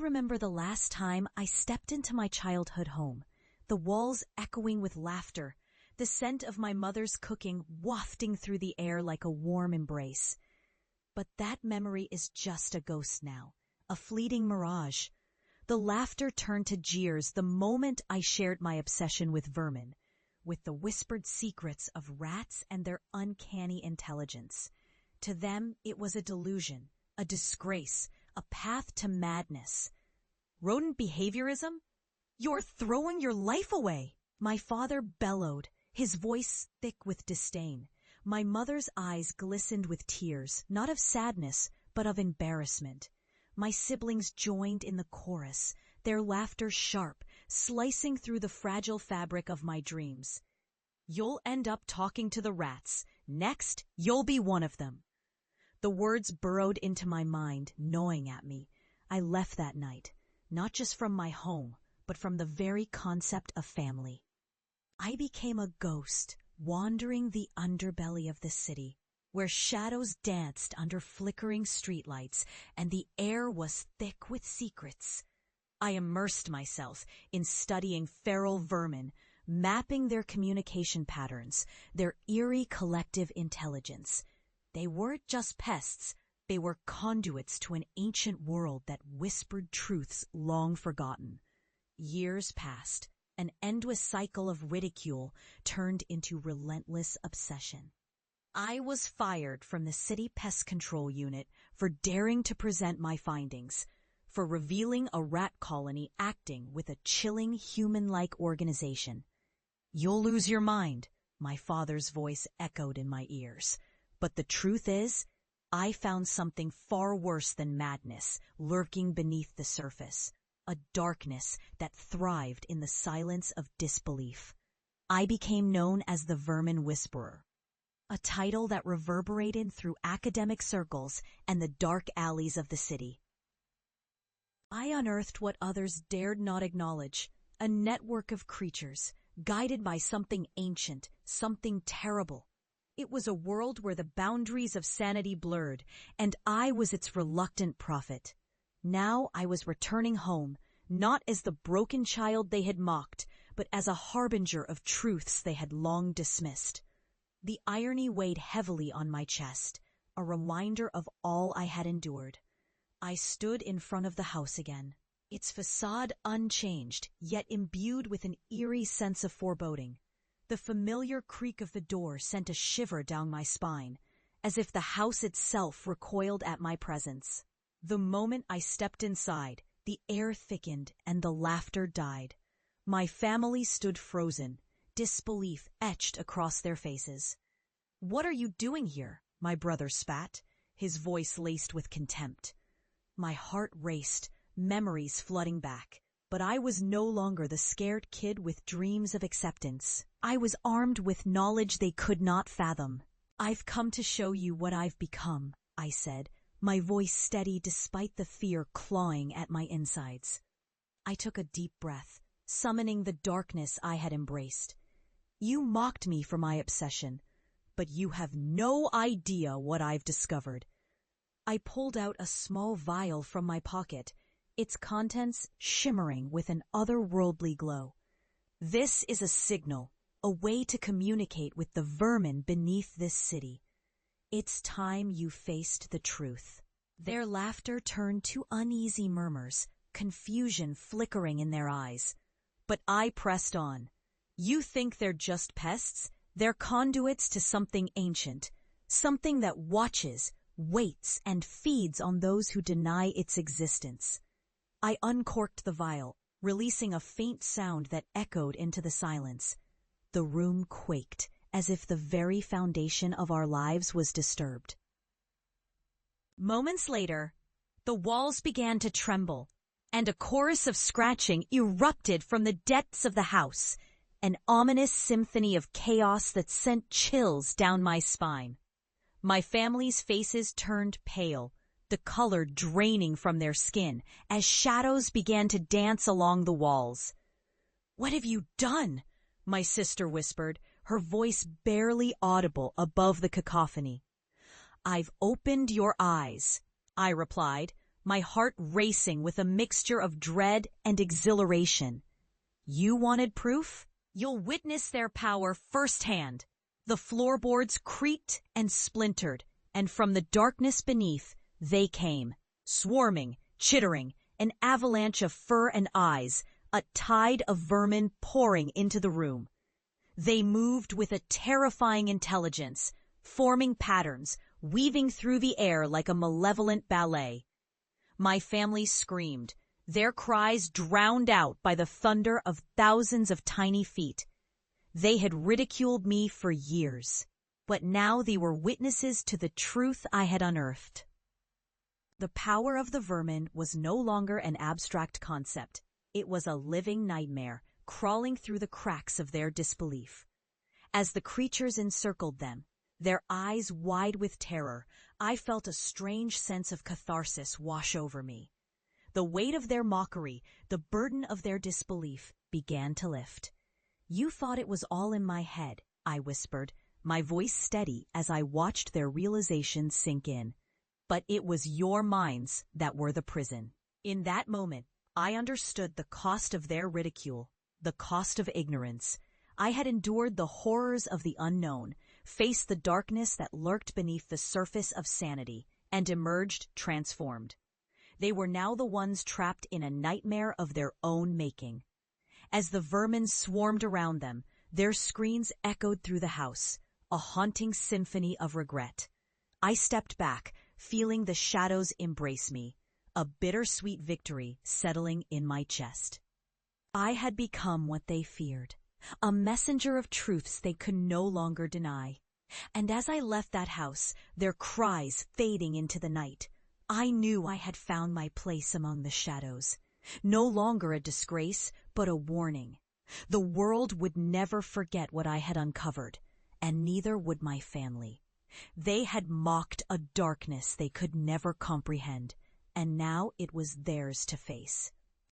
remember the last time I stepped into my childhood home, the walls echoing with laughter, the scent of my mother's cooking wafting through the air like a warm embrace. But that memory is just a ghost now, a fleeting mirage. The laughter turned to jeers the moment I shared my obsession with vermin, with the whispered secrets of rats and their uncanny intelligence. To them, it was a delusion, a disgrace, a path to madness. Rodent behaviorism? You're throwing your life away! My father bellowed, his voice thick with disdain. My mother's eyes glistened with tears, not of sadness, but of embarrassment. My siblings joined in the chorus, their laughter sharp, slicing through the fragile fabric of my dreams. You'll end up talking to the rats. Next, you'll be one of them. The words burrowed into my mind, gnawing at me. I left that night, not just from my home, but from the very concept of family. I became a ghost, wandering the underbelly of the city, where shadows danced under flickering streetlights and the air was thick with secrets. I immersed myself in studying feral vermin, mapping their communication patterns, their eerie collective intelligence. They weren't just pests, they were conduits to an ancient world that whispered truths long forgotten. Years passed. An endless cycle of ridicule turned into relentless obsession. I was fired from the city pest control unit for daring to present my findings, for revealing a rat colony acting with a chilling human-like organization. You'll lose your mind, my father's voice echoed in my ears. But the truth is, I found something far worse than madness lurking beneath the surface. A darkness that thrived in the silence of disbelief. I became known as the Vermin Whisperer, a title that reverberated through academic circles and the dark alleys of the city. I unearthed what others dared not acknowledge, a network of creatures, guided by something ancient, something terrible. It was a world where the boundaries of sanity blurred, and I was its reluctant prophet. Now I was returning home, not as the broken child they had mocked, but as a harbinger of truths they had long dismissed. The irony weighed heavily on my chest, a reminder of all I had endured. I stood in front of the house again, its facade unchanged, yet imbued with an eerie sense of foreboding. The familiar creak of the door sent a shiver down my spine, as if the house itself recoiled at my presence. The moment I stepped inside, the air thickened and the laughter died. My family stood frozen, disbelief etched across their faces. "What are you doing here?" my brother spat, his voice laced with contempt. My heart raced, memories flooding back. But I was no longer the scared kid with dreams of acceptance. I was armed with knowledge they could not fathom. "I've come to show you what I've become," I said, my voice steady despite the fear clawing at my insides. I took a deep breath, summoning the darkness I had embraced. "You mocked me for my obsession, but you have no idea what I've discovered." I pulled out a small vial from my pocket, its contents shimmering with an otherworldly glow. "This is a signal, a way to communicate with the vermin beneath this city. It's time you faced the truth." Their laughter turned to uneasy murmurs, confusion flickering in their eyes. But I pressed on. "You think they're just pests? They're conduits to something ancient, something that watches, waits, and feeds on those who deny its existence." I uncorked the vial, releasing a faint sound that echoed into the silence. The room quaked, as if the very foundation of our lives was disturbed. Moments later, the walls began to tremble, and a chorus of scratching erupted from the depths of the house, an ominous symphony of chaos that sent chills down my spine. My family's faces turned pale, the color draining from their skin as shadows began to dance along the walls. "What have you done?" my sister whispered, her voice barely audible above the cacophony. "I've opened your eyes," I replied, my heart racing with a mixture of dread and exhilaration. You wanted proof? You'll witness their power firsthand. The floorboards creaked and splintered, and from the darkness beneath, they came, swarming, chittering, an avalanche of fur and eyes, a tide of vermin pouring into the room. They moved with a terrifying intelligence, forming patterns, weaving through the air like a malevolent ballet. My family screamed, their cries drowned out by the thunder of thousands of tiny feet. They had ridiculed me for years, but now they were witnesses to the truth I had unearthed. The power of the vermin was no longer an abstract concept. It was a living nightmare, crawling through the cracks of their disbelief. As the creatures encircled them, their eyes wide with terror, I felt a strange sense of catharsis wash over me. The weight of their mockery, the burden of their disbelief, began to lift. "You thought it was all in my head," I whispered, my voice steady as I watched their realization sink in. "But it was your minds that were the prison." In that moment, I understood the cost of their ridicule, the cost of ignorance. I had endured the horrors of the unknown, faced the darkness that lurked beneath the surface of sanity, and emerged transformed. They were now the ones trapped in a nightmare of their own making. As the vermin swarmed around them, their screams echoed through the house, a haunting symphony of regret. I stepped back, feeling the shadows embrace me, a bittersweet victory settling in my chest. I had become what they feared, a messenger of truths they could no longer deny. And as I left that house, their cries fading into the night, I knew I had found my place among the shadows. No longer a disgrace, but a warning. The world would never forget what I had uncovered, and neither would my family. They had mocked a darkness they could never comprehend, and now it was theirs to face.